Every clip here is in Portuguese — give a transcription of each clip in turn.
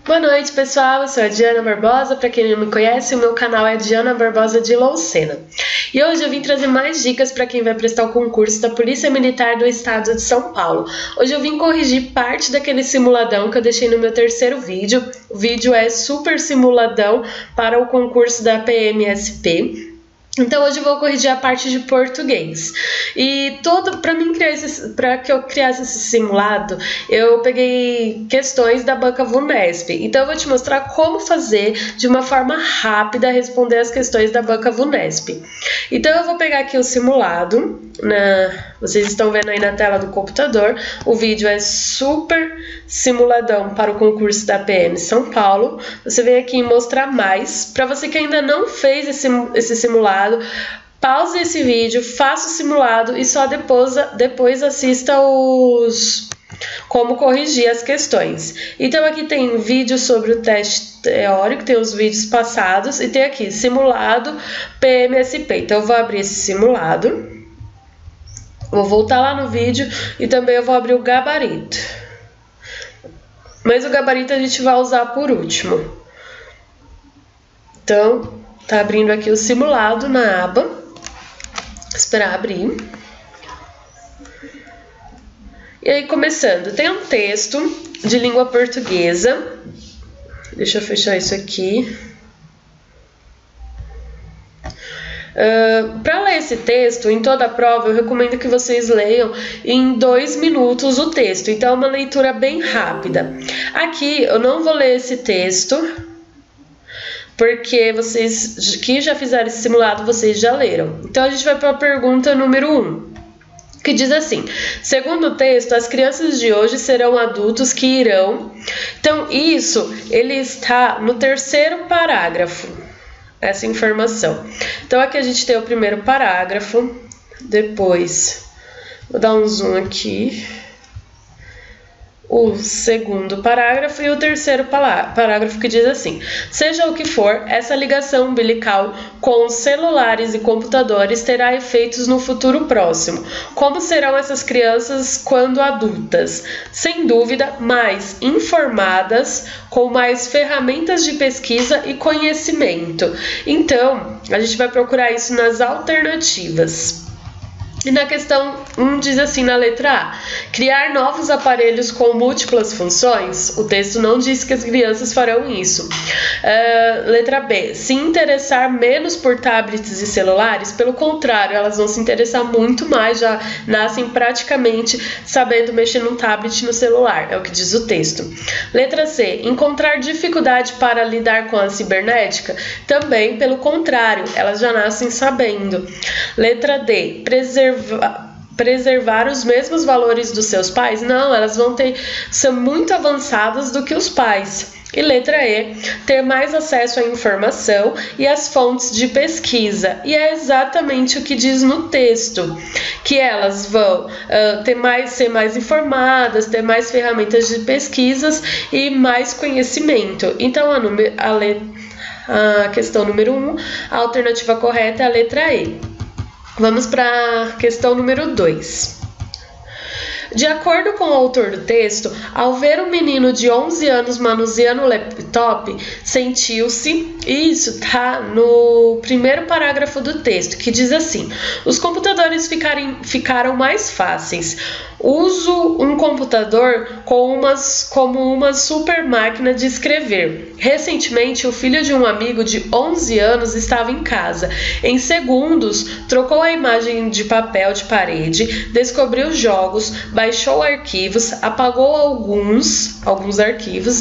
Boa noite, pessoal. Eu sou a Diana Barbosa. Para quem não me conhece, o meu canal é Diana Barbosa de Loucena. E hoje eu vim trazer mais dicas para quem vai prestar o concurso da Polícia Militar do Estado de São Paulo. Hoje eu vim corrigir parte daquele simuladão que eu deixei no meu terceiro vídeo. O vídeo é super simuladão para o concurso da PMSP. Então hoje eu vou corrigir a parte de português. E para que eu criasse esse simulado, eu peguei questões da banca VUNESP. Então eu vou te mostrar como fazer de uma forma rápida responder as questões da banca VUNESP. Então eu vou pegar aqui o simulado, vocês estão vendo aí na tela do computador. O vídeo é super simuladão para o concurso da PM São Paulo. Você vem aqui em mostrar mais. Para você que ainda não fez esse simulado, pause esse vídeo, faça o simulado e só depois assista como corrigir as questões. Então aqui tem vídeo sobre o teste teórico, tem os vídeos passados e tem aqui simulado PMSP. Então eu vou abrir esse simulado, vou voltar lá no vídeo e também eu vou abrir o gabarito. Mas o gabarito a gente vai usar por último. Então, tá abrindo aqui o simulado na aba. Esperar abrir. E aí, começando, tem um texto de língua portuguesa. Deixa eu fechar isso aqui. Para ler esse texto, em toda a prova, eu recomendo que vocês leiam em 2 minutos o texto. Então, é uma leitura bem rápida. Aqui, eu não vou ler esse texto, porque vocês que já fizeram esse simulado, vocês já leram. Então, a gente vai para a pergunta número 1, que diz assim: segundo o texto, as crianças de hoje serão adultos que irão... Então, isso, ele está no terceiro parágrafo, essa informação. Então, aqui a gente tem o primeiro parágrafo, depois, vou dar um zoom aqui, o segundo parágrafo e o terceiro parágrafo, que diz assim: seja o que for, essa ligação umbilical com os celulares e computadores terá efeitos no futuro próximo. Como serão essas crianças quando adultas? Sem dúvida, mais informadas, com mais ferramentas de pesquisa e conhecimento. Então, a gente vai procurar isso nas alternativas. E na questão 1 diz assim, na letra A: criar novos aparelhos com múltiplas funções. O texto não diz que as crianças farão isso. Letra B: se interessar menos por tablets e celulares. Pelo contrário, elas vão se interessar muito mais, já nascem praticamente sabendo mexer num tablet e no celular. É o que diz o texto. Letra C: encontrar dificuldade para lidar com a cibernética. Também, pelo contrário, elas já nascem sabendo. Letra D: preservar os mesmos valores dos seus pais? Não, elas vão ser muito avançadas do que os pais. E letra E: ter mais acesso à informação e às fontes de pesquisa. E é exatamente o que diz no texto, que elas vão ser mais informadas, ter mais ferramentas de pesquisas e mais conhecimento. Então, a questão número 1, a alternativa correta é a letra E. Vamos para a questão número 2. De acordo com o autor do texto, ao ver um menino de 11 anos manuseando o laptop, sentiu-se... Isso está no primeiro parágrafo do texto, que diz assim: os computadores ficaram mais fáceis. Uso um computador como uma super máquina de escrever. Recentemente, o filho de um amigo de 11 anos estava em casa. Em segundos, trocou a imagem de papel de parede, descobriu jogos, baixou arquivos, apagou alguns arquivos,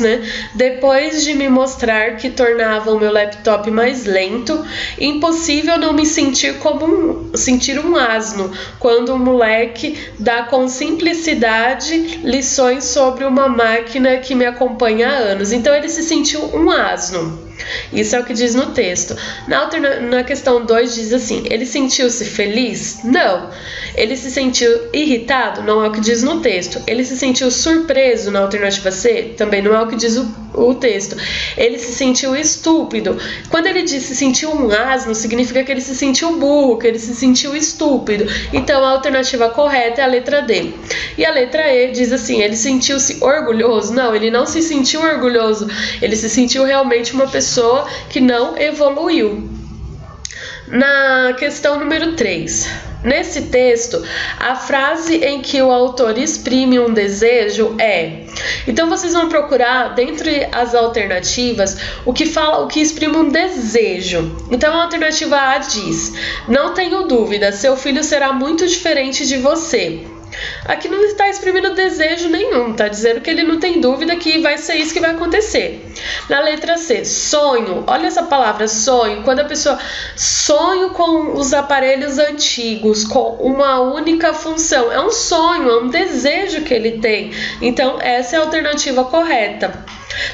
depois de me mostrar que tornavam o meu laptop mais lento. Impossível não me sentir um asno quando um moleque dá com simplicidade lições sobre uma máquina que me acompanha há anos. Então ele se sentiu um asno. Isso é o que diz no texto. Na questão 2 diz assim: ele sentiu-se feliz? Não. Ele se sentiu irritado? Não é o que diz no texto. Ele se sentiu surpreso? Na alternativa C? Também não é o que diz o texto. Ele se sentiu estúpido? Quando ele diz se sentiu um asno, significa que ele se sentiu burro, que ele se sentiu estúpido. Então a alternativa correta é a letra D. E a letra E diz assim: ele sentiu-se orgulhoso? Não, ele não se sentiu orgulhoso. Ele se sentiu realmente uma pessoa que não evoluiu. Na questão número 3, nesse texto, a frase em que o autor exprime um desejo é... Então vocês vão procurar, dentre as alternativas, o que exprime um desejo. Então a alternativa A diz: não tenho dúvida, seu filho será muito diferente de você. Aqui não está exprimindo desejo nenhum, está dizendo que ele não tem dúvida que vai ser isso que vai acontecer. Na letra C, sonho. Olha essa palavra sonho. Quando a pessoa sonho com os aparelhos antigos, com uma única função. É um sonho, é um desejo que ele tem. Então essa é a alternativa correta.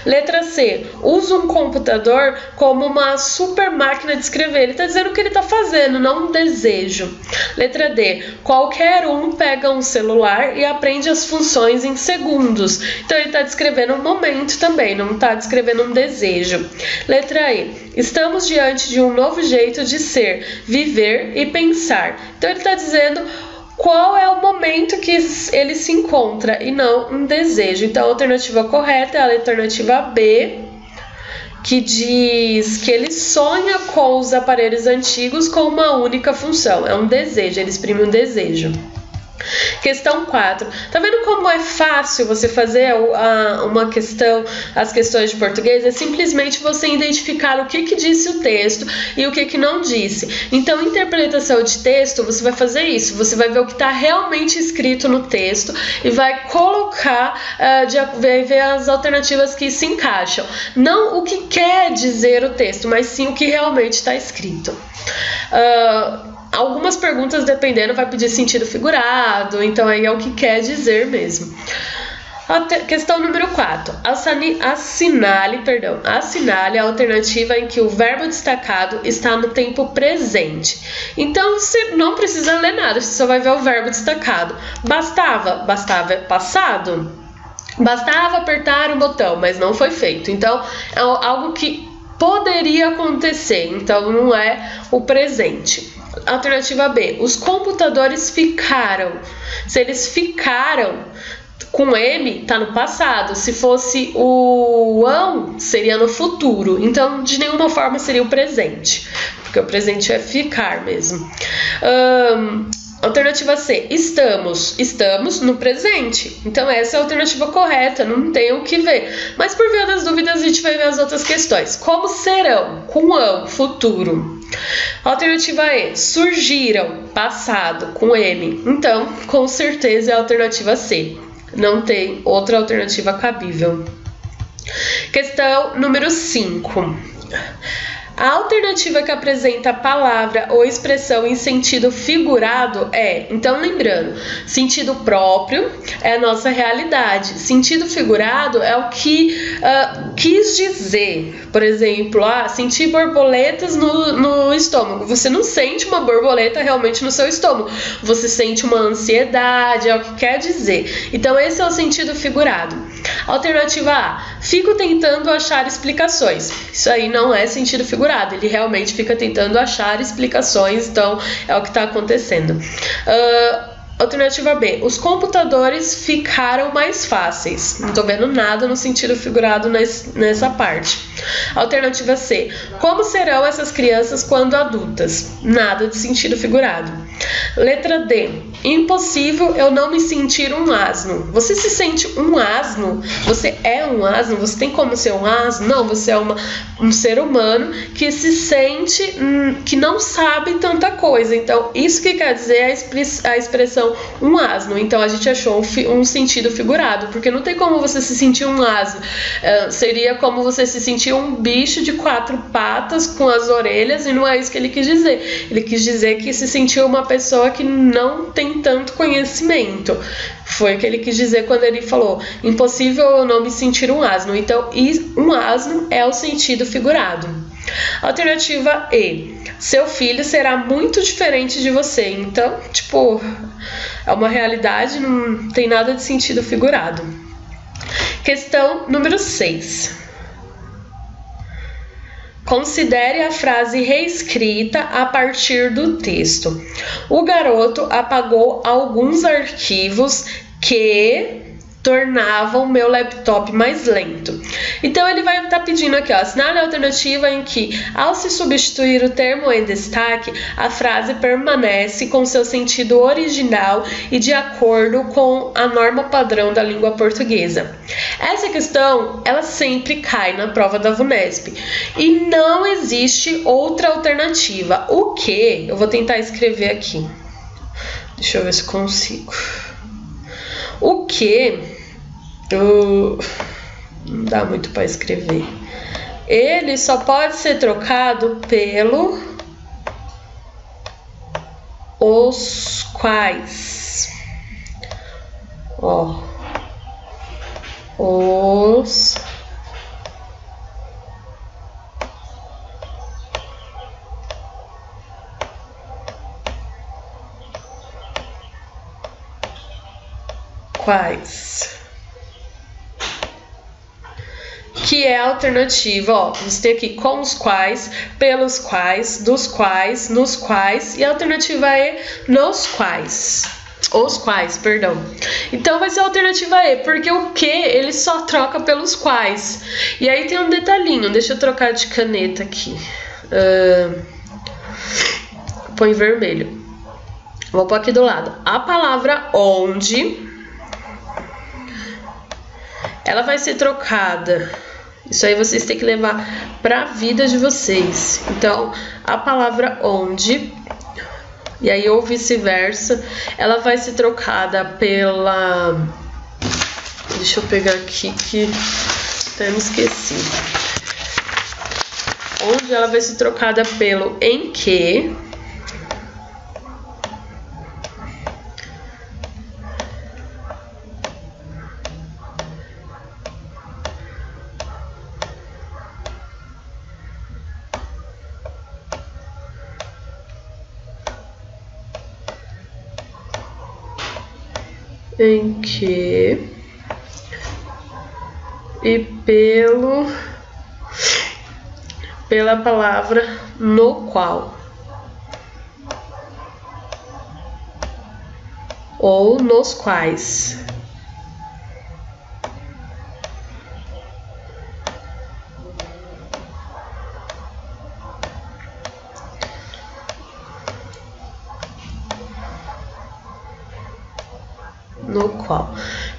Letra C, usa um computador como uma super máquina de escrever. Ele está dizendo o que ele está fazendo, não um desejo. Letra D, qualquer um pega um celular e aprende as funções em segundos. Então ele está descrevendo um momento também, não está descrevendo um desejo. Letra E, estamos diante de um novo jeito de ser, viver e pensar. Então ele está dizendo qual é o momento que ele se encontra e não um desejo. Então a alternativa correta é a alternativa B, que diz que ele sonha com os aparelhos antigos com uma única função. É um desejo, ele exprime um desejo. Questão 4. Tá vendo como é fácil você fazer uma questão, as questões de português? É simplesmente você identificar o que disse o texto e o que não disse. Então, interpretação de texto, você vai fazer isso. Você vai ver o que está realmente escrito no texto e vai colocar, vai ver as alternativas que se encaixam. Não o que quer dizer o texto, mas sim o que realmente está escrito. Algumas perguntas, dependendo, vai pedir sentido figurado, então aí é o que quer dizer mesmo. Questão número 4. Assinale a alternativa em que o verbo destacado está no tempo presente. Então, você não precisa ler nada, você só vai ver o verbo destacado. Bastava é passado. Bastava apertar o botão, mas não foi feito. Então, é algo que poderia acontecer, então não é o presente. Alternativa B, os computadores ficaram. Se eles ficaram com M, tá no passado. Se fosse o ão, seria no futuro. Então, de nenhuma forma seria o presente, porque o presente é ficar mesmo. Alternativa C, estamos no presente. Então essa é a alternativa correta, não tem o que ver. Mas por via das dúvidas a gente vai ver as outras questões. Como serão? Com ão, futuro. Alternativa E, surgiram, passado, com M. Então, com certeza é a alternativa C. Não tem outra alternativa cabível. Questão número 5. A alternativa que apresenta a palavra ou expressão em sentido figurado é, então lembrando, sentido próprio é a nossa realidade, sentido figurado é o que quis dizer. Por exemplo, sentir borboletas no estômago. Você não sente uma borboleta realmente no seu estômago, você sente uma ansiedade, é o que quer dizer. Então esse é o sentido figurado. Alternativa A, fico tentando achar explicações. Isso aí não é sentido figurado. Ele realmente fica tentando achar explicações, então é o que está acontecendo. Alternativa B, os computadores ficaram mais fáceis. Não estou vendo nada no sentido figurado nessa parte. Alternativa C, como serão essas crianças quando adultas? Nada de sentido figurado. Letra D, impossível eu não me sentir um asno. Você se sente um asno? Você é um asno? Você tem como ser um asno? Não, você é um ser humano que se sente, que não sabe tanta coisa. Então, isso que quer dizer a expressão um asno. Então, a gente achou um sentido figurado, porque não tem como você se sentir um asno. Seria como você se sentir um bicho de 4 patas com as orelhas, e não é isso que ele quis dizer. Ele quis dizer que se sentiu uma pessoa que não tem tem tanto conhecimento. Foi o que ele quis dizer quando ele falou: impossível eu não me sentir um asno. Então, um asno é o sentido figurado. Alternativa E: seu filho será muito diferente de você. Então, tipo, é uma realidade, não tem nada de sentido figurado. Questão número 6. Considere a frase reescrita a partir do texto. O garoto apagou alguns arquivos que tornavam meu laptop mais lento. Então ele vai estar pedindo aqui, ó, assinale a alternativa em que, ao se substituir o termo em destaque, a frase permanece com seu sentido original e de acordo com a norma padrão da língua portuguesa. Essa questão, ela sempre cai na prova da VUNESP e não existe outra alternativa. O que? Eu vou tentar escrever aqui. Deixa eu ver se consigo. O que? Não dá muito para escrever. Ele só pode ser trocado pelo os quais. Ó. Os quais. Que é a alternativa, ó, você tem aqui com os quais, pelos quais, dos quais, nos quais, e a alternativa é nos quais. Os quais, perdão. Então vai ser a alternativa E, porque o que ele só troca pelos quais. E aí tem um detalhinho, deixa eu trocar de caneta aqui. Põe vermelho. Vou pôr aqui do lado. A palavra onde, ela vai ser trocada. Isso aí vocês têm que levar para a vida de vocês. Então, a palavra onde, e aí ou vice-versa, ela vai ser trocada pela... Deixa eu pegar aqui que até me esqueci. Onde ela vai ser trocada pelo em que. Em que e pela palavra no qual ou nos quais. No qual.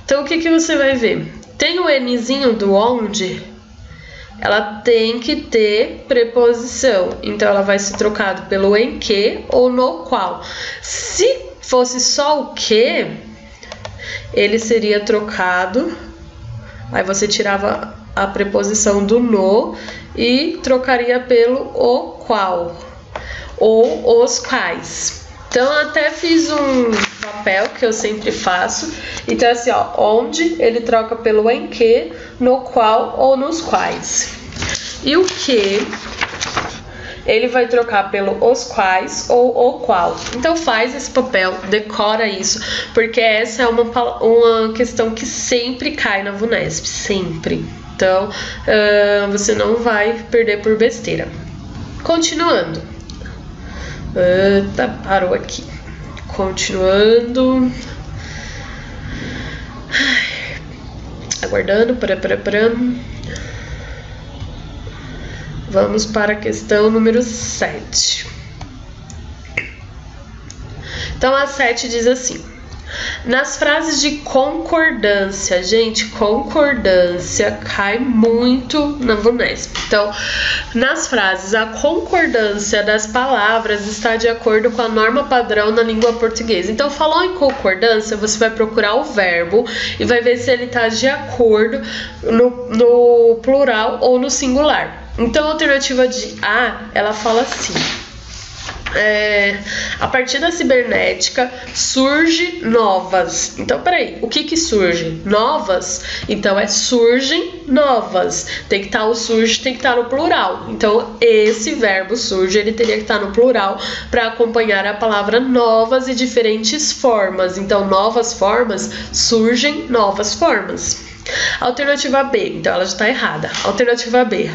Então, o que você vai ver? Tem o Nzinho do onde, ela tem que ter preposição. Então, ela vai ser trocada pelo em que ou no qual. Se fosse só o que, ele seria trocado. Aí você tirava a preposição do no e trocaria pelo o qual ou os quais. Então, até fiz um papel que eu sempre faço. Então, assim, ó, onde ele troca pelo em que, no qual ou nos quais. E o que ele vai trocar pelo os quais ou o qual. Então, faz esse papel, decora isso, porque essa é uma questão que sempre cai na VUNESP, sempre. Então, você não vai perder por besteira. Continuando. Parou aqui. Continuando. Aguardando. Vamos para a questão número 7. Então, a 7 diz assim: nas frases de concordância, gente, concordância cai muito na VUNESP. Então, nas frases, a concordância das palavras está de acordo com a norma padrão na língua portuguesa. Então, falou em concordância, você vai procurar o verbo e vai ver se ele está de acordo no plural ou no singular. Então, a alternativa de A, ela fala assim: A partir da cibernética surge novas. Então, peraí, o que surge? Novas? Então, surgem novas. Tem que estar o surge, tem que estar no plural. Então, esse verbo surge, ele teria que estar no plural para acompanhar a palavra novas e diferentes formas. Então, novas formas, surgem novas formas. Alternativa B, então ela já está errada. Alternativa B.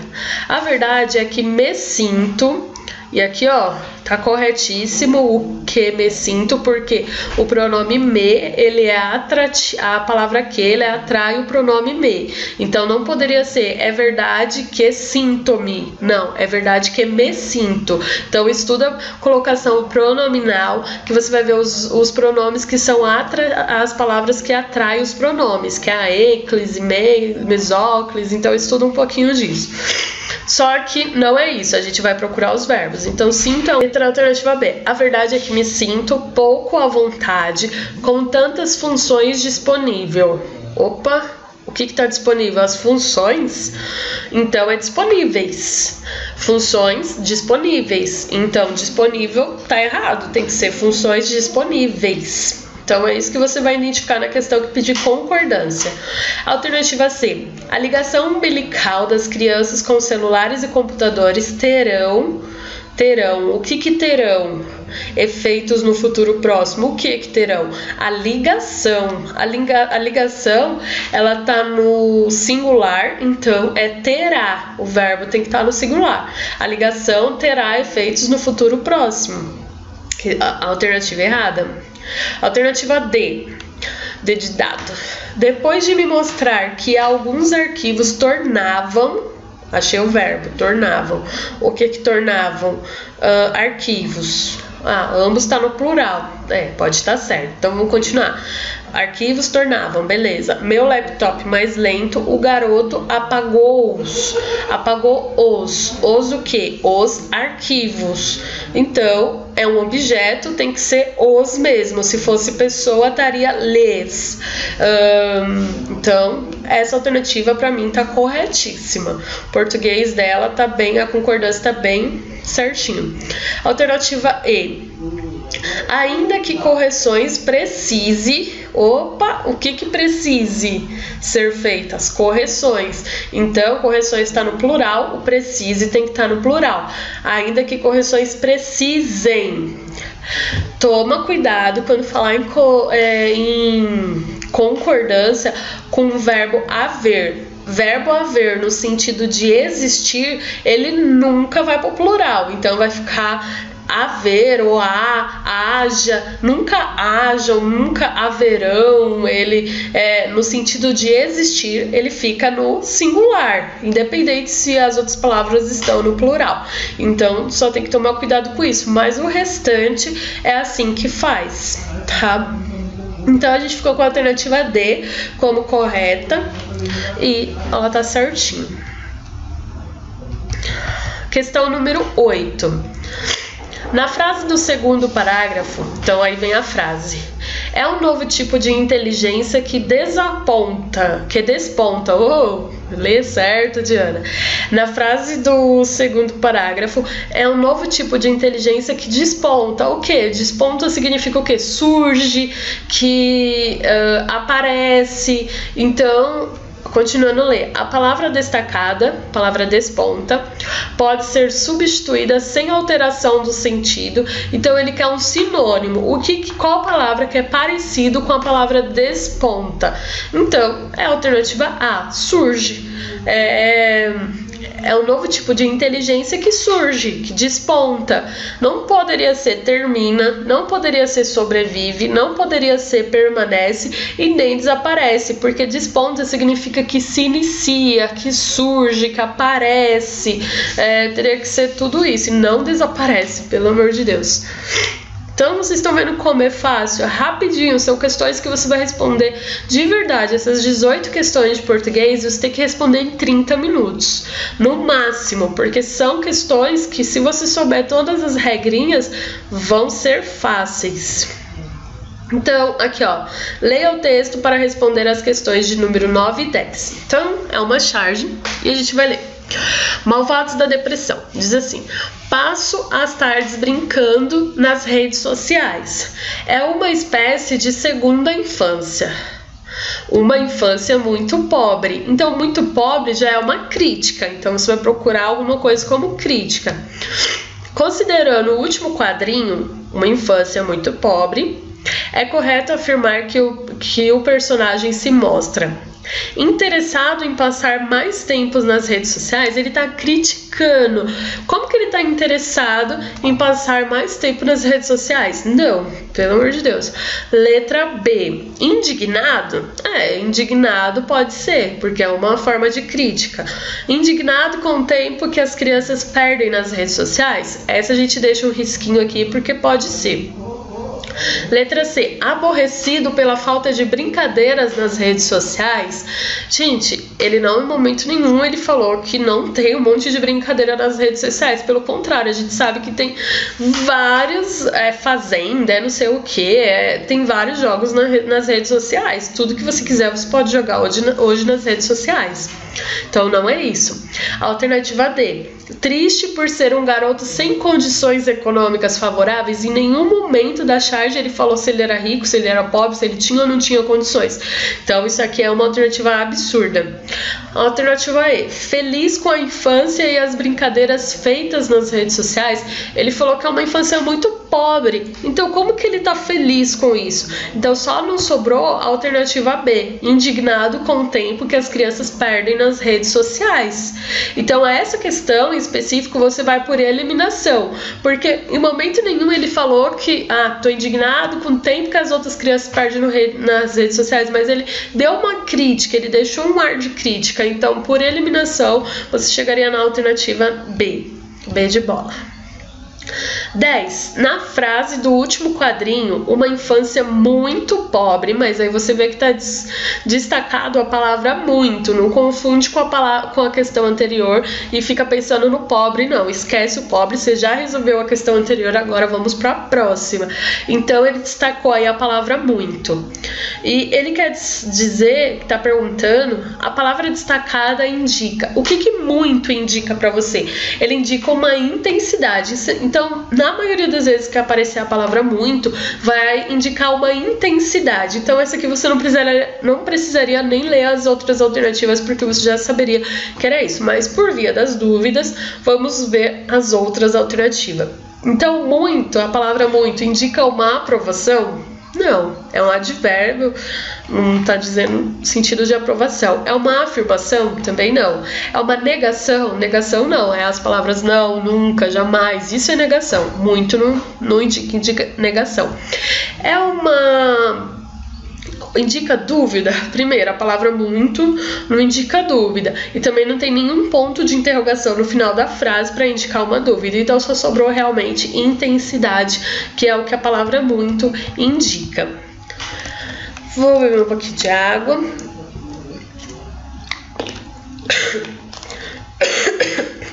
A verdade é que me sinto. E aqui, ó, tá corretíssimo o que me sinto, porque o pronome me, ele é a palavra que, ele atrai o pronome me. Então, não poderia ser, é verdade que sinto-me. Não, é verdade que me sinto. Então, estuda a colocação pronominal, que você vai ver os pronomes que são as palavras que atraem os pronomes, que é a eclis, mesóclis. Então, estuda um pouquinho disso. Só que não é isso, a gente vai procurar os verbos. Então, sinto é a letra alternativa B. A verdade é que me sinto pouco à vontade com tantas funções disponíveis. Opa, o que está disponível? As funções? Então, é disponíveis. Funções disponíveis. Então, disponível tá errado, tem que ser funções disponíveis. Então, é isso que você vai identificar na questão que pedir concordância. Alternativa C. A ligação umbilical das crianças com celulares e computadores terão. O que terão? Efeitos no futuro próximo. O que terão? A ligação. A ligação, ela tá no singular, então é terá. O verbo tem que estar no singular. A ligação terá efeitos no futuro próximo. A alternativa errada. Alternativa D. D de dado. Depois de me mostrar que alguns arquivos tornavam, achei o verbo, tornavam. O que tornavam? Arquivos. Ambos está no plural. Pode estar certo. Então vamos continuar. Arquivos tornavam, beleza. Meu laptop mais lento, o garoto apagou-os. Apagou-os. Os o quê? Os arquivos. Então, é um objeto, tem que ser os mesmo. Se fosse pessoa, estaria les. Então, essa alternativa para mim tá corretíssima. O português dela tá bem, a concordância tá bem certinho. Alternativa E. Ainda que correções precise. Opa, o que precise ser feitas? Correções. Então, correções está no plural, o precise tem que estar no plural. Ainda que correções precisem. Toma cuidado quando falar em concordância com o verbo haver. Verbo haver no sentido de existir, ele nunca vai para o plural. Então, vai ficar haver ou haja, nunca hajam, nunca haverão. Ele no sentido de existir, ele fica no singular, independente se as outras palavras estão no plural. Então só tem que tomar cuidado com isso, mas o restante é assim que faz, tá? Então a gente ficou com a alternativa D como correta e ela tá certinho. Questão número 8. Na frase do segundo parágrafo, então aí vem a frase. É um novo tipo de inteligência que desponta. Lê certo, Diana. Na frase do segundo parágrafo, é um novo tipo de inteligência que desponta. O que? Desponta significa o quê? Surge, que aparece. Então, continuando a ler, a palavra destacada, palavra desponta, pode ser substituída sem alteração do sentido. Então ele quer um sinônimo. Qual palavra que é parecido com a palavra desponta? Então é a alternativa A, surge. É um novo tipo de inteligência que surge, que desponta. Não poderia ser termina, não poderia ser sobrevive, não poderia ser permanece e nem desaparece, porque desponta significa que se inicia, que surge, que aparece. Teria que ser tudo isso e não desaparece, pelo amor de Deus. Então, vocês estão vendo como é fácil? Rapidinho, são questões que você vai responder de verdade. Essas 18 questões de português, você tem que responder em 30 minutos, no máximo, porque são questões que, se você souber todas as regrinhas, vão ser fáceis. Então, aqui ó, leia o texto para responder as questões de número 9 e 10. Então, é uma charge e a gente vai ler. Malvados da depressão. Diz assim: Passo as tardes brincando nas redes sociais. É uma espécie de segunda infância. Uma infância muito pobre. Então, muito pobre já é uma crítica. Então, você vai procurar alguma coisa como crítica. Considerando o último quadrinho, uma infância muito pobre, é correto afirmar que o personagem se mostra interessado em passar mais tempo nas redes sociais. Ele está criticando. Como que ele está interessado em passar mais tempo nas redes sociais? Não, pelo amor de Deus. Letra B. Indignado? Indignado pode ser, porque é uma forma de crítica. Indignado com o tempo que as crianças perdem nas redes sociais? Essa a gente deixa um risquinho aqui, porque pode ser. Letra C. Aborrecido pela falta de brincadeiras nas redes sociais? Gente, ele não, em momento nenhum, ele falou que não tem um monte de brincadeira nas redes sociais. Pelo contrário, a gente sabe que tem vários fazenda, não sei o que, tem vários jogos nas redes sociais. Tudo que você quiser você pode jogar hoje nas redes sociais. Então não é isso. Alternativa D. Triste por ser um garoto sem condições econômicas favoráveis. Em nenhum momento da charge ele falou se ele era rico, se ele era pobre, se ele tinha ou não tinha condições. Então isso aqui é uma alternativa absurda. Alternativa E. Feliz com a infância e as brincadeiras feitas nas redes sociais. Ele falou que é uma infância muito pobre. Então como que ele tá feliz com isso? Então só não sobrou a alternativa B. Indignado com o tempo que as crianças perdem nas redes sociais. Então essa questão em específico você vai por eliminação, porque em momento nenhum ele falou que tô indignado com o tempo que as outras crianças perdem nas redes sociais, mas ele deu uma crítica, ele deixou um ar de crítica. Então por eliminação você chegaria na alternativa B. B de bola. 10. Na frase do último quadrinho, uma infância muito pobre, mas aí você vê que está destacado a palavra muito, não confunde com a questão anterior e fica pensando no pobre, não, esquece o pobre, você já resolveu a questão anterior, agora vamos para a próxima. Então ele destacou aí a palavra muito. E ele quer dizer, está perguntando, a palavra destacada indica. O que muito indica para você? Ele indica uma intensidade. Então, na maioria das vezes que aparecer a palavra muito, vai indicar uma intensidade. Então, essa aqui você não precisaria nem ler as outras alternativas, porque você já saberia que era isso. Mas, por via das dúvidas, vamos ver as outras alternativas. Então, muito, a palavra muito, indica uma aprovação? Não, é um advérbio, não está dizendo sentido de aprovação. É uma afirmação? Também não. É uma negação? Negação não, é as palavras não, nunca, jamais, isso é negação. Muito não indica negação. É uma... indica dúvida? Primeiro, a palavra muito não indica dúvida. E também não tem nenhum ponto de interrogação no final da frase para indicar uma dúvida. Então só sobrou realmente intensidade, que é o que a palavra muito indica. Vou beber um pouquinho de água.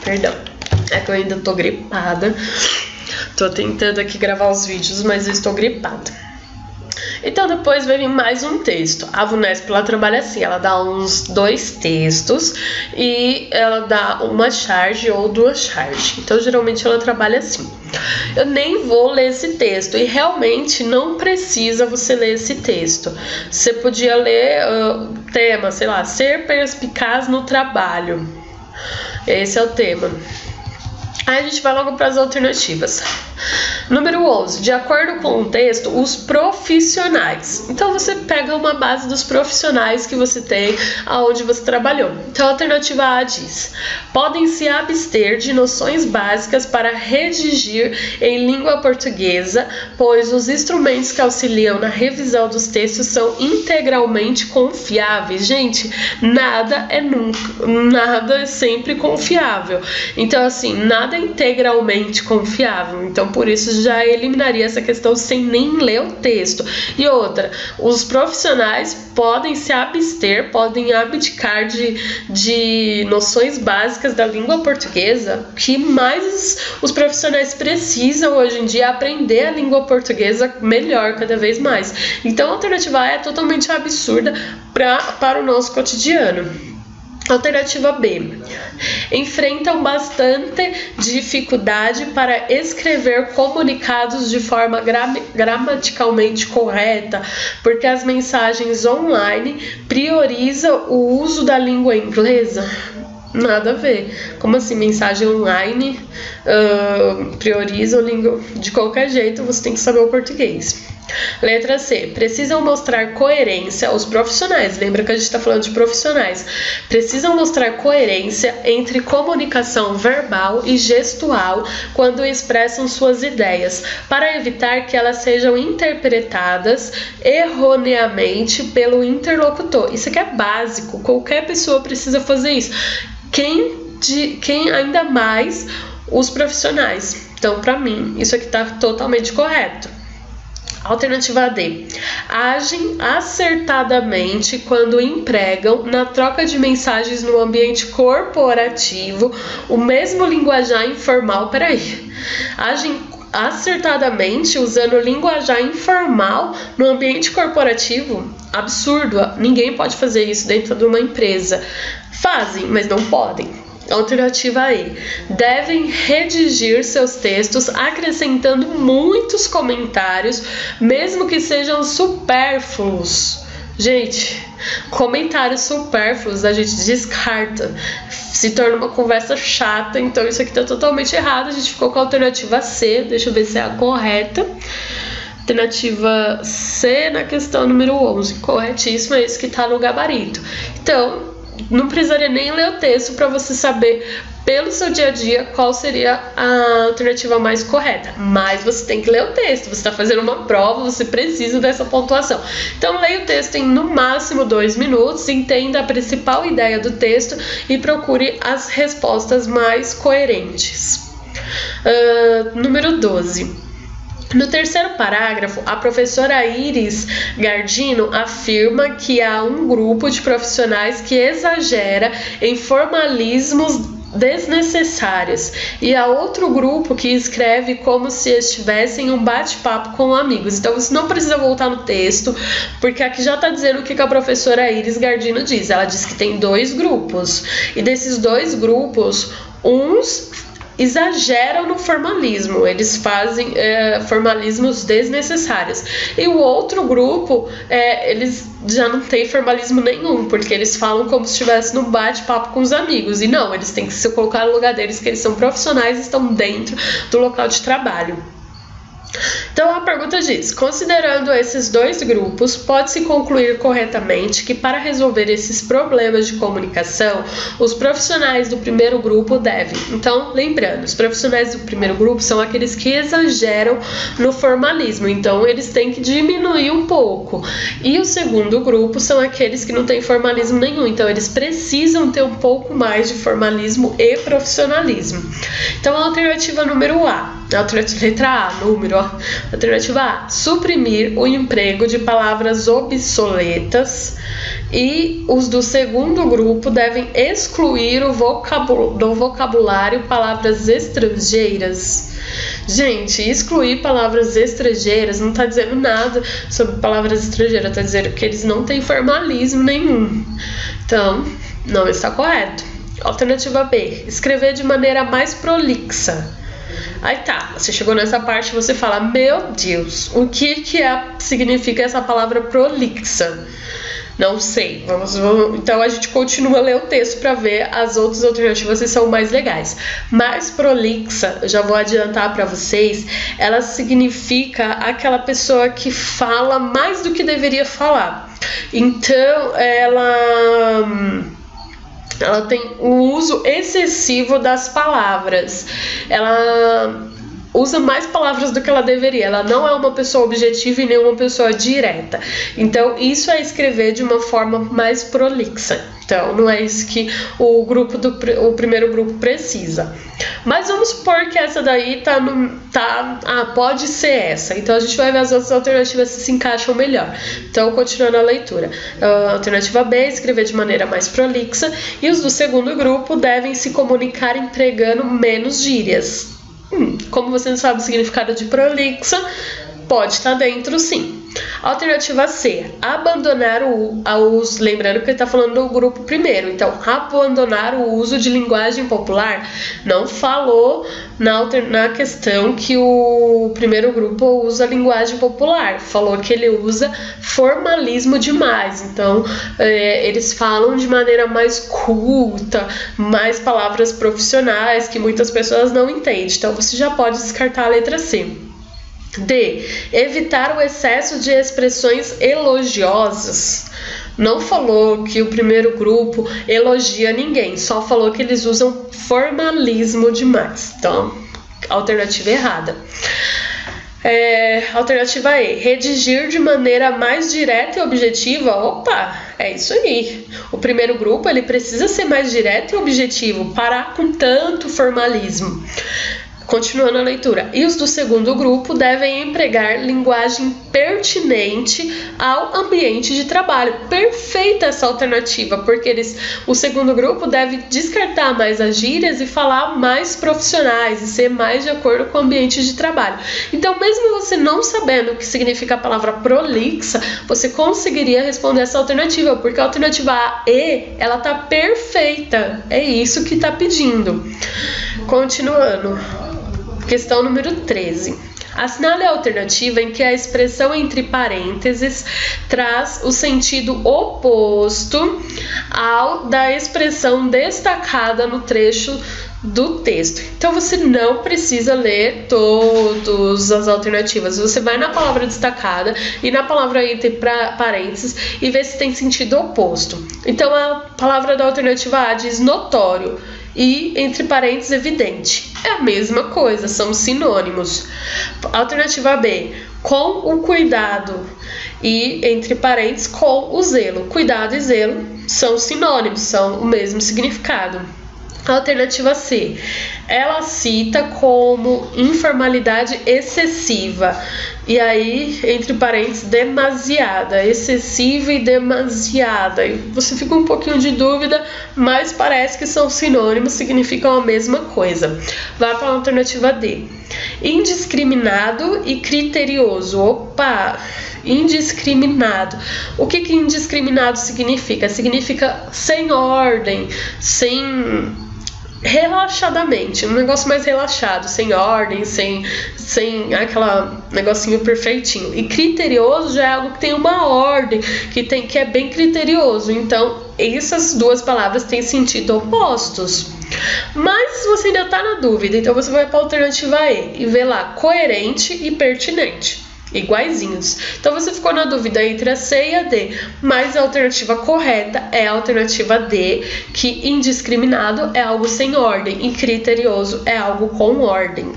Perdão, é que eu ainda tô gripada. Tô tentando aqui gravar os vídeos, mas eu estou gripada. Então depois vai vir mais um texto. A VUNESP ela trabalha assim, ela dá uns 2 textos e ela dá uma charge ou 2 charges. Então geralmente ela trabalha assim. Eu nem vou ler esse texto e realmente não precisa você ler esse texto. Você podia ler o tema, sei lá, ser perspicaz no trabalho. Esse é o tema. Aí a gente vai logo para as alternativas. Número 11. De acordo com o texto, os profissionais. Então você pega uma base dos profissionais que você tem aonde você trabalhou. Então a alternativa A diz: podem se abster de noções básicas para redigir em língua portuguesa, pois os instrumentos que auxiliam na revisão dos textos são integralmente confiáveis. Gente, nada é sempre confiável. Então assim, nada é integralmente confiável. Então por isso já eliminaria essa questão sem nem ler o texto. E outra, os profissionais podem se abster, podem abdicar de noções básicas da língua portuguesa, que mais os profissionais precisam hoje em dia aprender a língua portuguesa melhor, cada vez mais. Então a alternativa A é totalmente absurda para o nosso cotidiano. Alternativa B. Enfrentam bastante dificuldade para escrever comunicados de forma gramaticalmente correta, porque as mensagens online priorizam o uso da língua inglesa. Nada a ver. Como assim, mensagem online prioriza a língua? De qualquer jeito, você tem que saber o português. Letra C. Precisam mostrar coerência, os profissionais, lembra que a gente está falando de profissionais, precisam mostrar coerência entre comunicação verbal e gestual quando expressam suas ideias, para evitar que elas sejam interpretadas erroneamente pelo interlocutor. Isso aqui é básico, qualquer pessoa precisa fazer isso. Quem ainda mais os profissionais. Então, para mim, isso aqui está totalmente correto. Alternativa D. Agem acertadamente quando empregam, na troca de mensagens no ambiente corporativo, o mesmo linguajar informal. Agem acertadamente usando linguajar informal no ambiente corporativo? Absurdo, ninguém pode fazer isso dentro de uma empresa. Fazem, mas não podem. Alternativa E. Devem redigir seus textos acrescentando muitos comentários, mesmo que sejam supérfluos. Gente, comentários supérfluos a gente descarta. Se torna uma conversa chata, então isso aqui tá totalmente errado. A gente ficou com a alternativa C, deixa eu ver se é a correta. Alternativa C na questão número 11, corretíssimo, é esse que tá no gabarito. Então, não precisaria nem ler o texto para você saber pelo seu dia a dia qual seria a alternativa mais correta, mas você tem que ler o texto, você está fazendo uma prova, você precisa dessa pontuação. Então leia o texto em no máximo 2 minutos, entenda a principal ideia do texto e procure as respostas mais coerentes. Número 12. No terceiro parágrafo, a professora Iris Gardino afirma que há um grupo de profissionais que exagera em formalismos desnecessários e há outro grupo que escreve como se estivesse em um bate-papo com amigos. Então você não precisa voltar no texto, porque aqui já está dizendo o que a professora Iris Gardino diz. Ela diz que tem 2 grupos e desses 2 grupos, uns exageram no formalismo, eles fazem formalismos desnecessários. E o outro grupo, eles já não têm formalismo nenhum, porque eles falam como se estivesse no bate-papo com os amigos. E não, eles têm que se colocar no lugar deles, que eles são profissionais e estão dentro do local de trabalho. Então a pergunta diz: considerando esses 2 grupos, pode-se concluir corretamente que para resolver esses problemas de comunicação, os profissionais do primeiro grupo devem. Então, lembrando, os profissionais do primeiro grupo são aqueles que exageram no formalismo, então eles têm que diminuir um pouco. E o segundo grupo são aqueles que não têm formalismo nenhum, então eles precisam ter um pouco mais de formalismo e profissionalismo. Então a alternativa número A, letra A, alternativa A, suprimir o emprego de palavras obsoletas, e os do segundo grupo devem excluir do vocabulário palavras estrangeiras. Gente, excluir palavras estrangeiras não está dizendo nada sobre palavras estrangeiras, está dizendo que eles não têm formalismo nenhum. Então, não está correto. Alternativa B, escrever de maneira mais prolixa. Aí tá, você chegou nessa parte e você fala: meu Deus, o que significa essa palavra prolixa? Não sei, vamos. Então a gente continua a ler o texto para ver as outras alternativas se são mais legais. Mais prolixa, eu já vou adiantar para vocês, ela significa aquela pessoa que fala mais do que deveria falar. Então ela tem um uso excessivo das palavras. Ela usa mais palavras do que ela deveria. Ela não é uma pessoa objetiva e nem uma pessoa direta. Então, isso é escrever de uma forma mais prolixa. Então, não é isso que o primeiro grupo precisa. Mas vamos supor que essa daí pode ser essa. Então, a gente vai ver as outras alternativas se encaixam melhor. Então, continuando a leitura. Alternativa B, escrever de maneira mais prolixa. E os do segundo grupo devem se comunicar empregando menos gírias. Como você não sabe o significado de prolixa, pode estar dentro sim. Alternativa C, abandonar o uso, lembrando que ele está falando do grupo primeiro, então abandonar o uso de linguagem popular. Não falou na questão que o primeiro grupo usa linguagem popular, falou que ele usa formalismo demais, então eles falam de maneira mais culta, mais palavras profissionais que muitas pessoas não entendem, então você já pode descartar a letra C. D. Evitar o excesso de expressões elogiosas. Não falou que o primeiro grupo elogia ninguém, só falou que eles usam formalismo demais. Então, alternativa errada. Alternativa E. Redigir de maneira mais direta e objetiva. Opa, é isso aí. O primeiro grupo ele precisa ser mais direto e objetivo, parar com tanto formalismo. Continuando a leitura. E os do segundo grupo devem empregar linguagem pertinente ao ambiente de trabalho. Perfeita essa alternativa, porque o segundo grupo deve descartar mais as gírias e falar mais profissionais e ser mais de acordo com o ambiente de trabalho. Então, mesmo você não sabendo o que significa a palavra prolixa, você conseguiria responder essa alternativa, porque a alternativa A e ela tá perfeita. É isso que tá pedindo. Continuando. Questão número 13. Assinale a alternativa em que a expressão entre parênteses traz o sentido oposto ao da expressão destacada no trecho do texto. Então você não precisa ler todas as alternativas. Você vai na palavra destacada e na palavra entre parênteses e vê se tem sentido oposto. Então a palavra da alternativa A diz notório e entre parênteses evidente. É a mesma coisa, são sinônimos. Alternativa B, com o cuidado e entre parênteses com o zelo. Cuidado e zelo são sinônimos, são o mesmo significado. Alternativa C, ela cita como informalidade excessiva, e aí, entre parênteses, demasiada, excessiva e demasiada. E você fica um pouquinho de dúvida, mas parece que são sinônimos, significam a mesma coisa. Vai para a alternativa D. Indiscriminado e criterioso. Opa! Indiscriminado. O que indiscriminado significa? Significa sem ordem, relaxadamente, um negócio mais relaxado, sem ordem, sem aquela negocinho perfeitinho. E criterioso já é algo que tem uma ordem, que é bem criterioso. Então, essas duas palavras têm sentido opostos. Mas você ainda está na dúvida, então você vai para a alternativa E e vê lá coerente e pertinente. Iguaizinhos. Então você ficou na dúvida entre a C e a D, mas a alternativa correta é a alternativa D, que indiscriminado é algo sem ordem e criterioso é algo com ordem.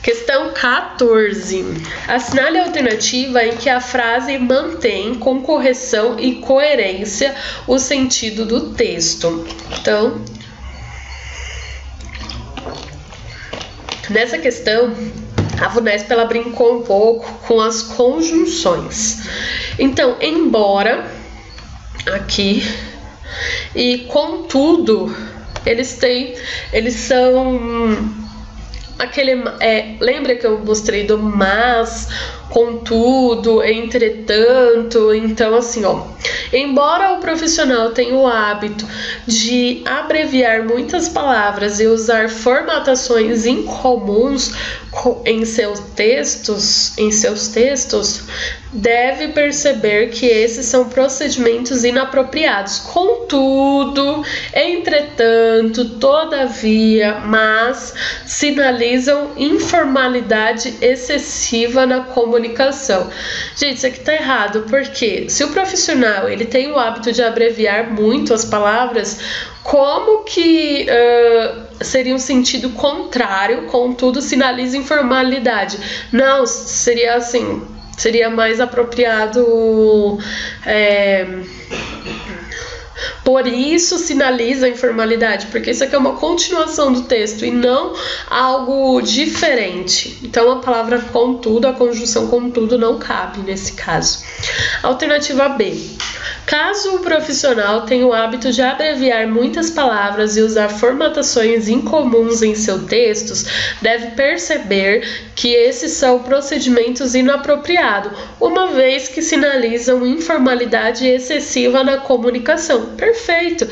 Questão 14. Assinale a alternativa em que a frase mantém com correção e coerência o sentido do texto. Então, nessa questão, a VUNESP ela brincou um pouco com as conjunções. Então, embora aqui e contudo, eles são aquele lembra que eu mostrei do mas, contudo, entretanto. Então assim, embora o profissional tenha o hábito de abreviar muitas palavras e usar formatações incomuns em seus textos, deve perceber que esses são procedimentos inapropriados. Contudo, entretanto, todavia, mas sinalizam informalidade excessiva na comunicação. Gente, isso aqui tá errado, porque se o profissional ele tem o hábito de abreviar muito as palavras, como que seria um sentido contrário, contudo sinaliza informalidade? Não, seria assim, seria mais apropriado Por isso sinaliza a informalidade, porque isso aqui é uma continuação do texto e não algo diferente. Então a palavra contudo, a conjunção contudo não cabe nesse caso. Alternativa B. Caso o profissional tenha o hábito de abreviar muitas palavras e usar formatações incomuns em seus textos, deve perceber que esses são procedimentos inapropriados, uma vez que sinalizam informalidade excessiva na comunicação. Perfeito!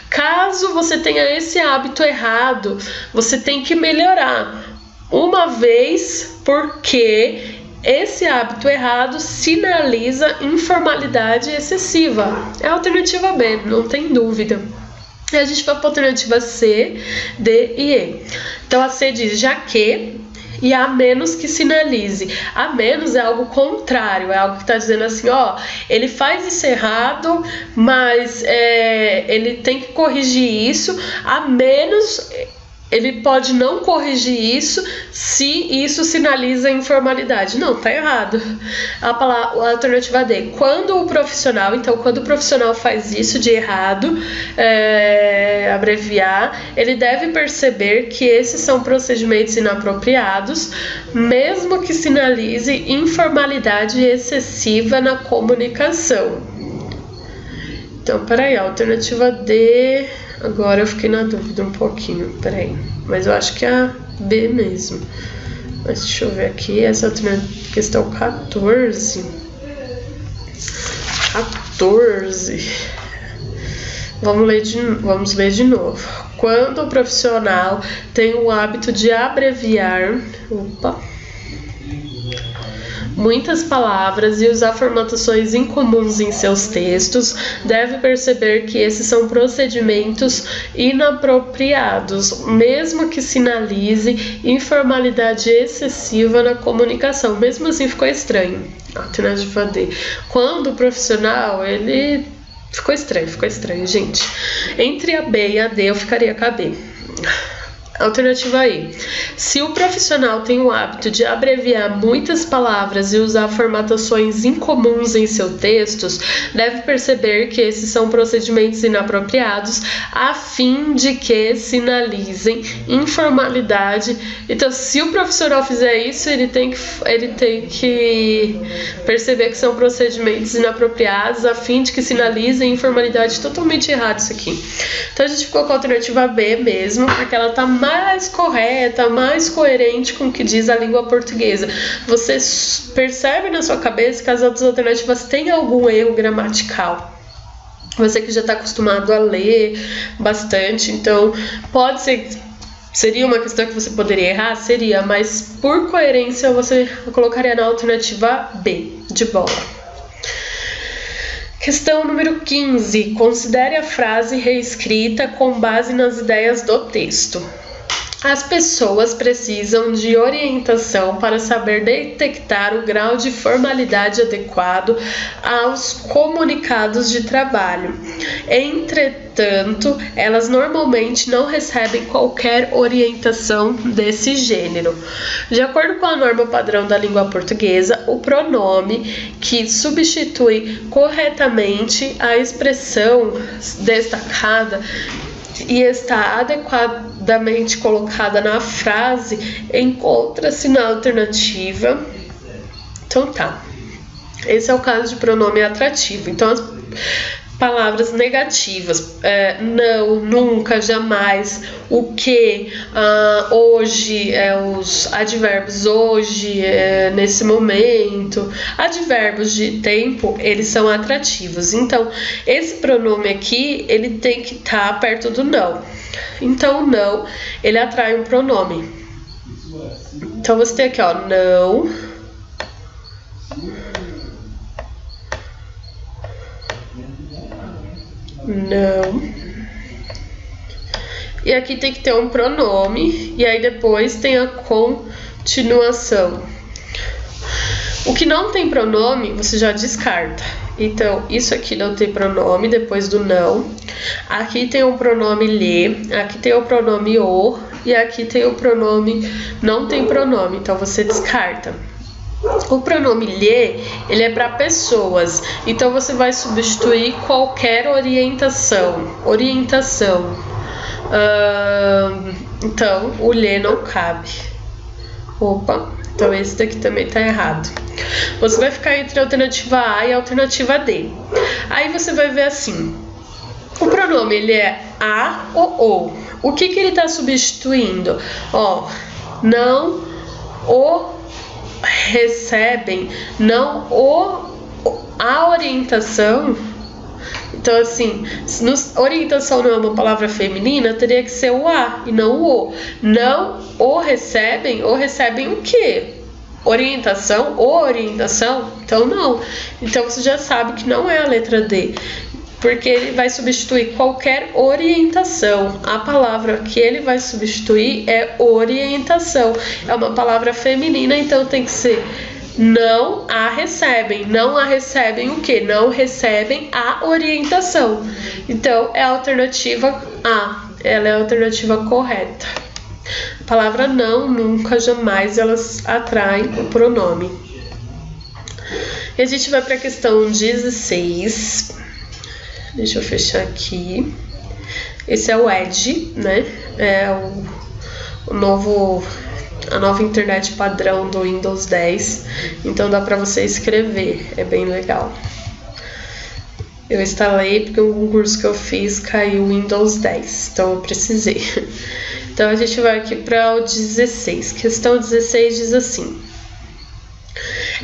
Caso você tenha esse hábito errado, você tem que melhorar, uma vez porque esse hábito errado sinaliza informalidade excessiva. É a alternativa B, não tem dúvida. E a gente vai para a alternativa C, D e E. Então a C diz já que e a menos que sinalize. A menos é algo contrário, é algo que está dizendo assim, ó, ele faz isso errado, mas ele tem que corrigir isso, a menos ele pode não corrigir isso se isso sinaliza informalidade. Não, tá errado. A alternativa D, quando o profissional faz isso de errado, abreviar, ele deve perceber que esses são procedimentos inapropriados, mesmo que sinalize informalidade excessiva na comunicação. Então, peraí, a alternativa D... Agora eu fiquei na dúvida um pouquinho, peraí. Mas eu acho que é a B mesmo. Mas deixa eu ver aqui, essa outra questão 14. Vamos ler de novo. Quando o profissional tem o hábito de abreviar... muitas palavras e usar formatações incomuns em seus textos, deve perceber que esses são procedimentos inapropriados, mesmo que sinalize informalidade excessiva na comunicação. Mesmo assim ficou estranho. Alternativa D. Quando o profissional, ele... Ficou estranho, gente. Entre a B e a D, eu ficaria com a B. Alternativa E. Se o profissional tem o hábito de abreviar muitas palavras e usar formatações incomuns em seus textos, deve perceber que esses são procedimentos inapropriados a fim de que sinalizem informalidade. Então, se o profissional fizer isso, ele tem que perceber que são procedimentos inapropriados a fim de que sinalizem informalidade. Totalmente errado isso aqui. Então, a gente ficou com a alternativa B mesmo, porque ela está mais correta, mais coerente com o que diz a língua portuguesa. Você percebe na sua cabeça que as outras alternativas têm algum erro gramatical. Você que já está acostumado a ler bastante, então pode ser... Seria uma questão que você poderia errar? Seria, mas por coerência você colocaria na alternativa B, de bola. Questão número 15. Considere a frase reescrita com base nas ideias do texto. As pessoas precisam de orientação para saber detectar o grau de formalidade adequado aos comunicados de trabalho. Entretanto, elas normalmente não recebem qualquer orientação desse gênero. De acordo com a norma padrão da língua portuguesa, o pronome que substitui corretamente a expressão destacada e está adequadamente colocada na frase encontra-se na alternativa. Então tá, esse é o caso de pronome atrativo. Então as palavras negativas, não, nunca, jamais, o que, hoje, os advérbios hoje, nesse momento, advérbios de tempo, eles são atrativos. Então, esse pronome aqui, ele tem que estar perto do não. Então, não, ele atrai um pronome. Então, você tem aqui, ó, não... Não. E aqui tem que ter um pronome. E aí depois tem a continuação. O que não tem pronome, você já descarta. Então, isso aqui não tem pronome depois do não. Aqui tem o pronome lhe. Aqui tem o pronome o. E aqui tem o pronome não tem pronome. Então, você descarta. O pronome lhe, ele é para pessoas, então você vai substituir qualquer orientação. Então, o lhe não cabe. Opa, então esse daqui também tá errado. Você vai ficar entre a alternativa A e a alternativa D. Aí você vai ver assim, o pronome ele é a ou. O que ele tá substituindo? Ó, não o recebem, não a orientação. Então, assim, orientação não é uma palavra feminina, teria que ser o a e não o o. Não o recebem o quê? Orientação, orientação? Então, não. Então, você já sabe que não é a letra D, porque ele vai substituir qualquer orientação. A palavra que ele vai substituir é orientação. É uma palavra feminina, então tem que ser não a recebem. Não a recebem o quê? Não recebem a orientação. Então, é a alternativa A. Ela é a alternativa correta. A palavra não, nunca, jamais, elas atraem o pronome. E a gente vai para a questão 16. Deixa eu fechar aqui. Esse é o Edge, né? É a nova internet padrão do Windows 10. Então dá para você escrever, é bem legal. Eu instalei porque um curso que eu fiz caiu Windows 10, então eu precisei. Então a gente vai aqui para o 16. Questão 16 diz assim: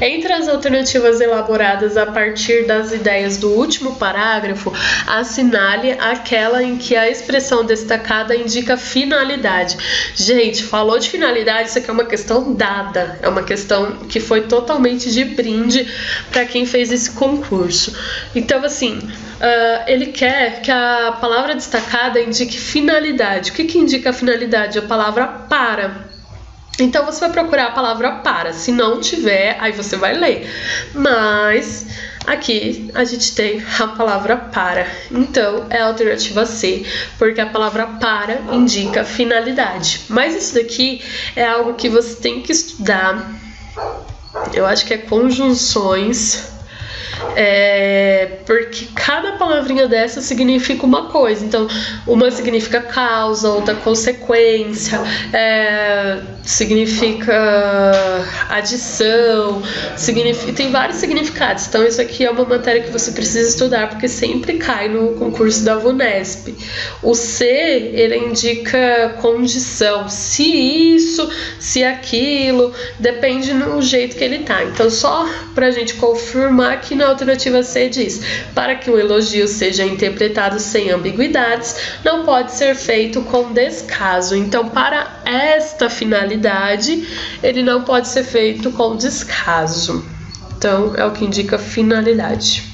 entre as alternativas elaboradas a partir das ideias do último parágrafo, assinale aquela em que a expressão destacada indica finalidade. Gente, falou de finalidade, isso aqui é uma questão dada, é uma questão que foi totalmente de brinde para quem fez esse concurso. Então, assim, ele quer que a palavra destacada indique finalidade. O que indica a finalidade? A palavra para. Então, você vai procurar a palavra para. Se não tiver, aí você vai ler. Mas aqui a gente tem a palavra para. Então, é a alternativa C, porque a palavra para indica finalidade. Mas isso daqui é algo que você tem que estudar. Eu acho que é conjunções. Porque cada palavrinha dessa significa uma coisa. Então, uma significa causa, outra consequência, significa adição, tem vários significados. Então, isso aqui é uma matéria que você precisa estudar, porque sempre cai no concurso da VUNESP. O C, ele indica condição, se isso, se aquilo, depende do jeito que ele tá. Então, só pra gente confirmar que na alternativa C diz: para que um elogio seja interpretado sem ambiguidades, não pode ser feito com descaso. Então, para esta finalidade, ele não pode ser feito com descaso. Então, é o que indica finalidade.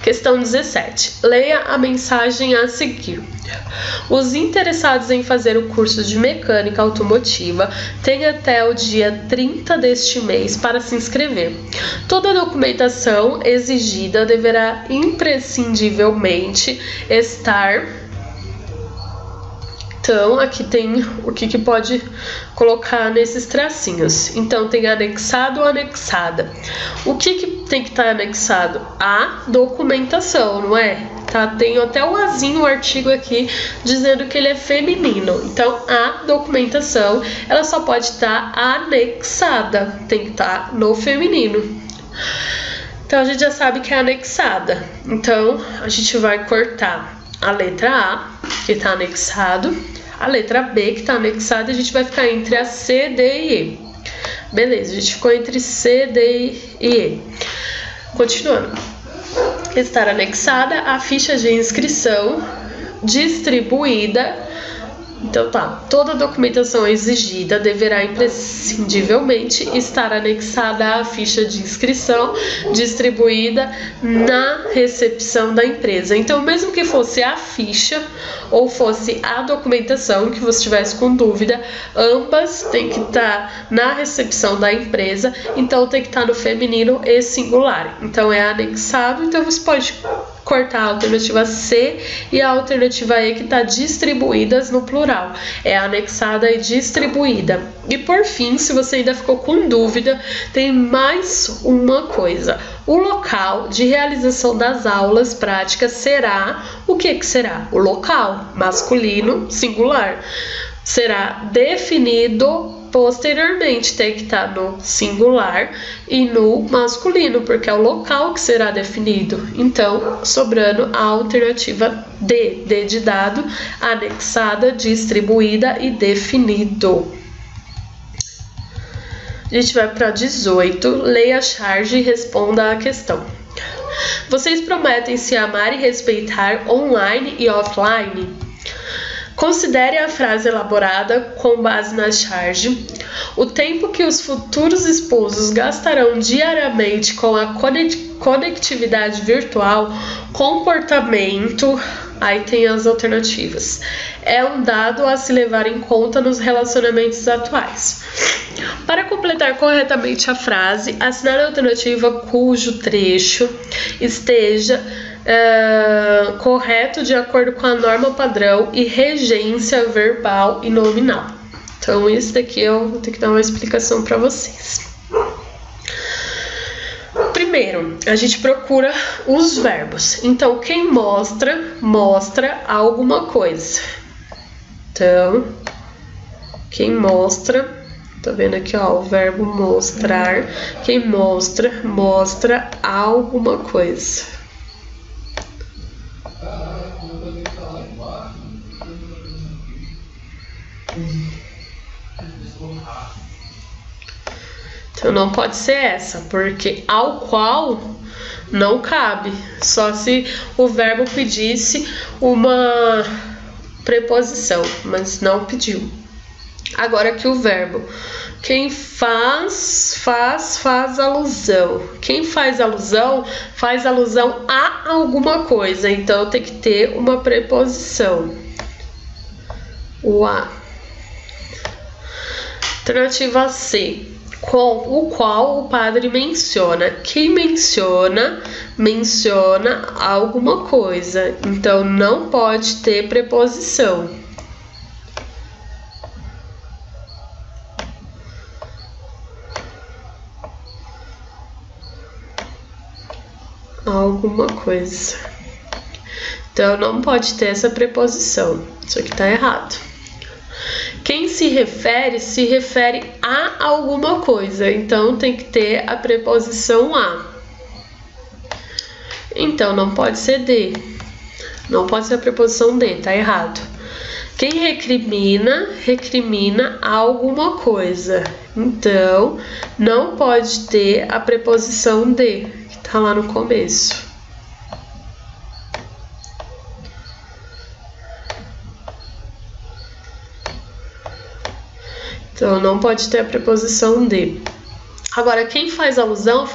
Questão 17. Leia a mensagem a seguir. Os interessados em fazer o curso de mecânica automotiva têm até o dia 30 deste mês para se inscrever. Toda a documentação exigida deverá imprescindivelmente estar... Então, aqui tem o que pode colocar nesses tracinhos. Então, tem anexado ou anexada. O que tem que estar anexado? A documentação, não é? Tá? Tem até o azinho, o artigo aqui, dizendo que ele é feminino. Então, a documentação, ela só pode estar anexada. Tem que estar no feminino. Então, a gente já sabe que é anexada. Então, a gente vai cortar a letra A, que está anexado, a letra B, que está anexada, e a gente vai ficar entre a C, D e E. Beleza, a gente ficou entre C, D e E. Continuando. Estar anexada a ficha de inscrição distribuída. Então tá, toda a documentação exigida deverá imprescindivelmente estar anexada à ficha de inscrição distribuída na recepção da empresa. Então, mesmo que fosse a ficha ou fosse a documentação, que você tivesse com dúvida, ambas têm que estar na recepção da empresa, então tem que estar no feminino e singular. Então é anexado, então você pode cortar a alternativa C e a alternativa E que está distribuídas no plural. É anexada e distribuída. E por fim, se você ainda ficou com dúvida, tem mais uma coisa. O local de realização das aulas práticas será... O que será? O local masculino singular. Será definido posteriormente, tem que estar no singular e no masculino, porque é o local que será definido. Então, sobrando a alternativa D, D de dado, anexada, distribuída e definido. A gente vai para 18, leia a charge e responda a questão. Vocês prometem se amar e respeitar online e offline? Considere a frase elaborada com base na charge. O tempo que os futuros esposos gastarão diariamente com a conectividade virtual, comportamento, aí tem as alternativas. É um dado a se levar em conta nos relacionamentos atuais. Para completar corretamente a frase, assinar a alternativa cujo trecho esteja correto de acordo com a norma padrão e regência verbal e nominal. Então, isso daqui eu vou ter que dar uma explicação para vocês. Primeiro, a gente procura os verbos. Então, quem mostra, mostra alguma coisa. Então, quem mostra, tá vendo aqui, ó, o verbo mostrar. Quem mostra, mostra alguma coisa. Então não pode ser essa, porque ao qual não cabe, só se o verbo pedisse uma preposição, mas não pediu. Agora aqui o verbo, quem faz alusão. Quem faz alusão a alguma coisa, então tem que ter uma preposição. O a. Alternativa C. Com o qual o padre menciona. Quem menciona alguma coisa, então não pode ter preposição. Alguma coisa. Então não pode ter essa preposição. Isso aqui tá errado. Quem se refere a alguma coisa, então tem que ter a preposição a. Então não pode ser de, não pode ser a preposição de, tá errado. Quem recrimina alguma coisa, então não pode ter a preposição de, que tá lá no começo. Então, não pode ter a preposição de. Agora, quem faz alusão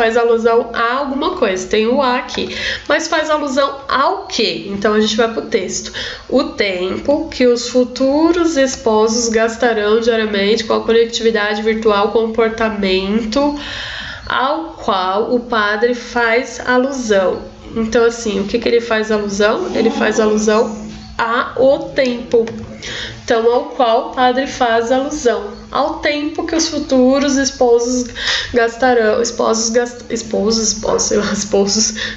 a alguma coisa. Tem o a aqui. Mas faz alusão ao quê? Então, a gente vai para o texto. O tempo que os futuros esposos gastarão diariamente com a conectividade virtual, comportamento ao qual o padre faz alusão. Então, assim, o que ele faz alusão? Ele faz alusão ao tempo. Então, ao qual o padre faz alusão. Ao tempo que os futuros esposos gastarão,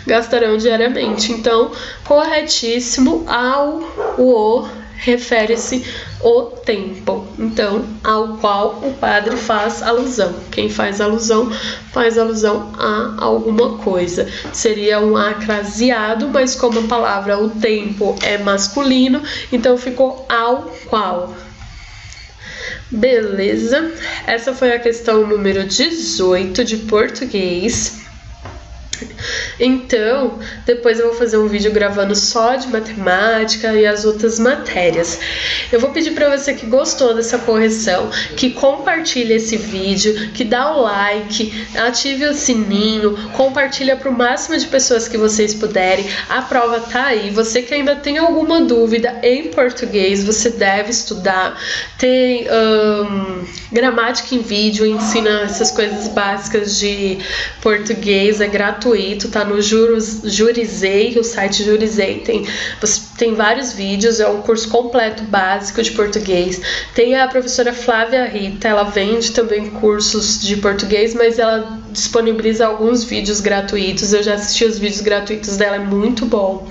gastarão diariamente. Então, corretíssimo, o refere-se o tempo. Então, ao qual o padre faz alusão. Quem faz alusão a alguma coisa. Seria um acraseado, mas como a palavra o tempo é masculino, então ficou ao qual. Beleza? Essa foi a questão número 18 de português. Então, depois eu vou fazer um vídeo gravando só de matemática e as outras matérias. Eu vou pedir para você que gostou dessa correção, que compartilhe esse vídeo, que dá o like, ative o sininho, compartilha para o máximo de pessoas que vocês puderem. A prova tá aí. Você que ainda tem alguma dúvida em português, você deve estudar. Tem gramática em vídeo, ensina essas coisas básicas de português, é gratuito. gratuito, tá no Jurizei, o site Jurizei, tem vários vídeos, é um curso completo básico de português. Tem a professora Flávia Rita, ela vende também cursos de português, mas ela disponibiliza alguns vídeos gratuitos. Eu já assisti os vídeos gratuitos dela, é muito bom.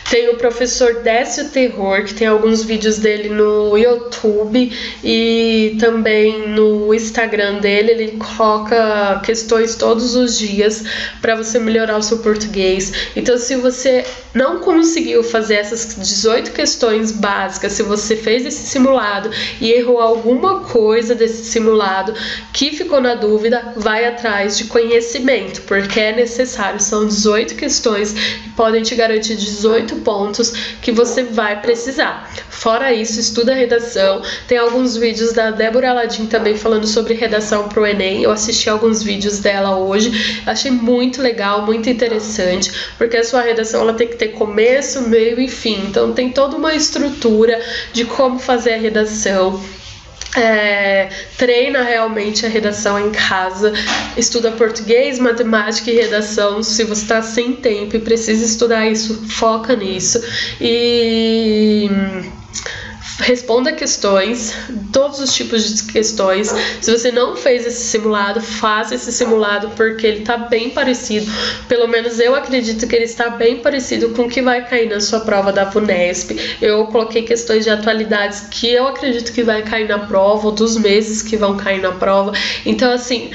Tem o professor Décio Terror, que tem alguns vídeos dele no YouTube e também no Instagram dele. Ele coloca questões todos os dias para você melhorar o seu português. Então, se você não conseguiu fazer essas 18 questões básicas, se você fez esse simulado e errou alguma coisa desse simulado que ficou na dúvida, vai atrás de conhecimento, porque é necessário. São 18 questões que podem te garantir 18 pontos que você vai precisar. Fora isso, estuda redação. Tem alguns vídeos da Débora Aladim também falando sobre redação para o Enem. Eu assisti alguns vídeos dela hoje, achei muito legal, muito interessante, porque a sua redação ela tem que ter começo, meio e fim. Então tem toda uma estrutura de como fazer a redação. Treina realmente a redação em casa, estuda português, matemática e redação. Se você está sem tempo e precisa estudar isso, foca nisso e responda questões, todos os tipos de questões. Se você não fez esse simulado, faça esse simulado, porque ele está bem parecido, pelo menos eu acredito que ele está bem parecido com o que vai cair na sua prova da VUNESP. Eu coloquei questões de atualidades que eu acredito que vai cair na prova, ou dos meses que vão cair na prova. Então, assim,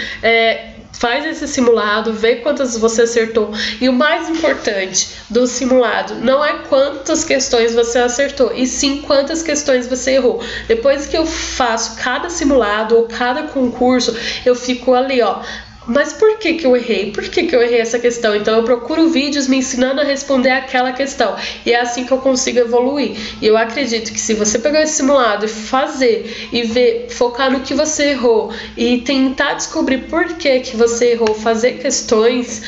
faz esse simulado, vê quantas você acertou. E o mais importante do simulado não é quantas questões você acertou, e sim quantas questões você errou. Depois que eu faço cada simulado ou cada concurso, eu fico ali, ó, mas por que eu errei? Por que eu errei essa questão? Então eu procuro vídeos me ensinando a responder aquela questão. E é assim que eu consigo evoluir. E eu acredito que se você pegar esse simulado e fazer, e ver, focar no que você errou, e tentar descobrir por que você errou, fazer questões,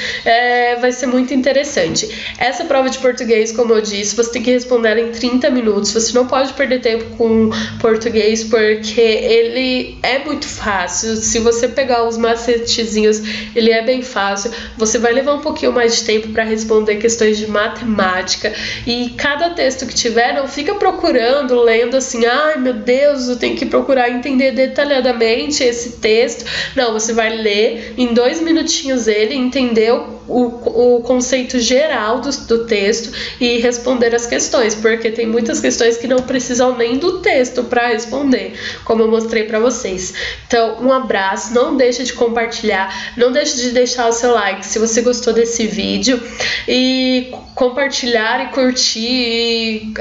vai ser muito interessante. Essa prova de português, como eu disse, você tem que responder em 30 minutos. Você não pode perder tempo com português, porque ele é muito fácil. Se você pegar os macetezinhos, ele é bem fácil. Você vai levar um pouquinho mais de tempo para responder questões de matemática, e cada texto que tiver, não fica procurando, lendo assim, ai meu Deus, eu tenho que procurar entender detalhadamente esse texto. Não, você vai ler em 2 minutinhos ele, entender o conceito geral do texto e responder as questões, porque tem muitas questões que não precisam nem do texto para responder, como eu mostrei para vocês. Então, um abraço, não deixe de compartilhar, não deixe de deixar o seu like se você gostou desse vídeo, e compartilhar e curtir e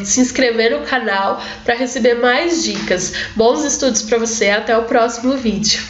se inscrever no canal para receber mais dicas. Bons estudos para você, até o próximo vídeo.